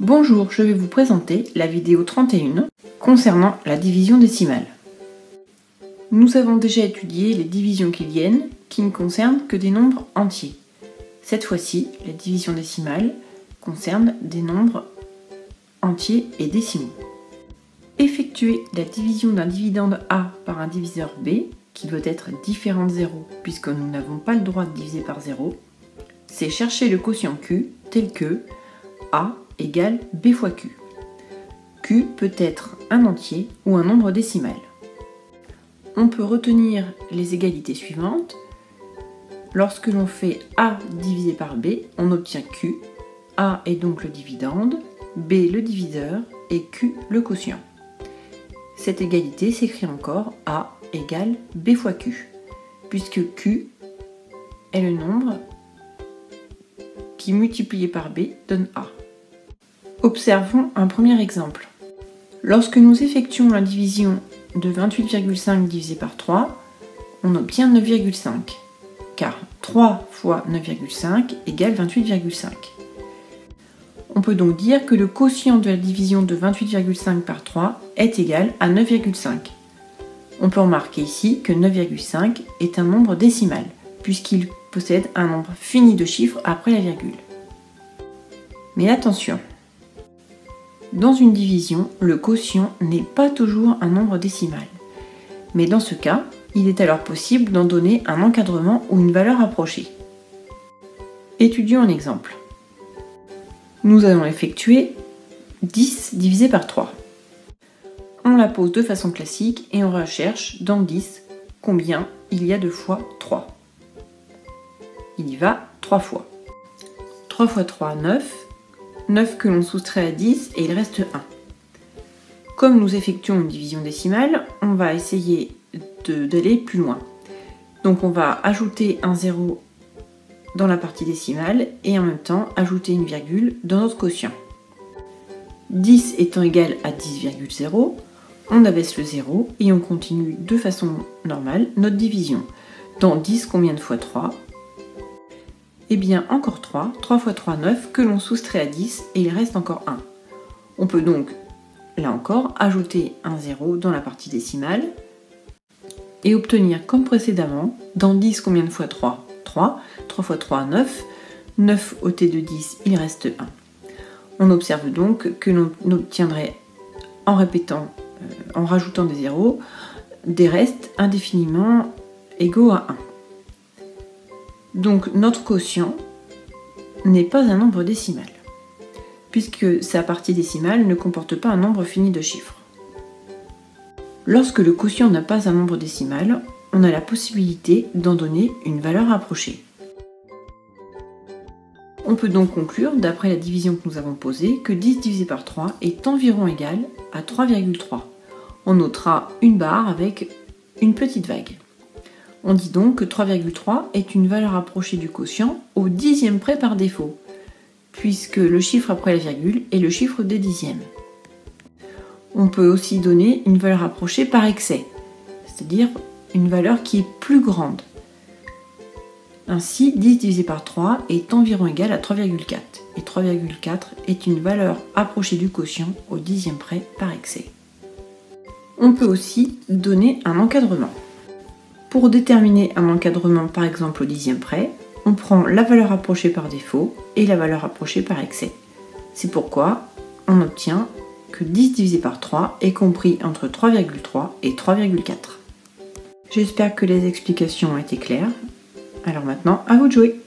Bonjour, je vais vous présenter la vidéo 31 concernant la division décimale. Nous avons déjà étudié les divisions kiliennes qui ne concernent que des nombres entiers. Cette fois-ci, la division décimale concerne des nombres entiers et décimaux. Effectuer la division d'un dividende A par un diviseur B, qui doit être différent de 0 puisque nous n'avons pas le droit de diviser par 0, c'est chercher le quotient Q tel que A égale B fois Q. Q peut être un entier ou un nombre décimal. On peut retenir les égalités suivantes. Lorsque l'on fait A divisé par B, on obtient Q. A est donc le dividende, B le diviseur et Q le quotient. Cette égalité s'écrit encore A égale B fois Q, puisque Q est le nombre qui multiplié par B donne A. Observons un premier exemple. Lorsque nous effectuons la division de 28,5 divisé par 3, on obtient 9,5, car 3 fois 9,5 égale 28,5. On peut donc dire que le quotient de la division de 28,5 par 3 est égal à 9,5. On peut remarquer ici que 9,5 est un nombre décimal, puisqu'il possède un nombre fini de chiffres après la virgule. Mais attention, dans une division, le quotient n'est pas toujours un nombre décimal. Mais dans ce cas, il est alors possible d'en donner un encadrement ou une valeur approchée. Étudions un exemple. Nous allons effectuer 10 divisé par 3. On la pose de façon classique et on recherche dans 10 combien il y a de fois 3. Il y va 3 fois. 3 fois 3, 9. 9 que l'on soustrait à 10 et il reste 1. Comme nous effectuons une division décimale, on va essayer d'aller plus loin. Donc on va ajouter un 0 dans la partie décimale et en même temps ajouter une virgule dans notre quotient. 10 étant égal à 10,0, on abaisse le 0 et on continue de façon normale notre division. Dans 10, combien de fois 3 ? Eh bien encore 3, 3 fois 3, 9, que l'on soustrait à 10 et il reste encore 1. On peut donc, là encore, ajouter un 0 dans la partie décimale et obtenir comme précédemment, dans 10, combien de fois 3 ? 3, 3 fois 3, 9, 9 ôté de 10, il reste 1. On observe donc que l'on obtiendrait, en répétant, en rajoutant des zéros, des restes indéfiniment égaux à 1. Donc notre quotient n'est pas un nombre décimal, puisque sa partie décimale ne comporte pas un nombre fini de chiffres. Lorsque le quotient n'a pas un nombre décimal, on a la possibilité d'en donner une valeur approchée. On peut donc conclure, d'après la division que nous avons posée, que 10 divisé par 3 est environ égal à 3,3. On notera une barre avec une petite vague. On dit donc que 3,3 est une valeur approchée du quotient au dixième près par défaut, puisque le chiffre après la virgule est le chiffre des dixièmes. On peut aussi donner une valeur approchée par excès, c'est-à-dire une valeur qui est plus grande. Ainsi, 10 divisé par 3 est environ égal à 3,4, et 3,4 est une valeur approchée du quotient au dixième près par excès. On peut aussi donner un encadrement. Pour déterminer un encadrement par exemple au dixième près, on prend la valeur approchée par défaut et la valeur approchée par excès. C'est pourquoi on obtient que 10 divisé par 3 est compris entre 3,3 et 3,4. J'espère que les explications ont été claires. Alors maintenant, à vous de jouer!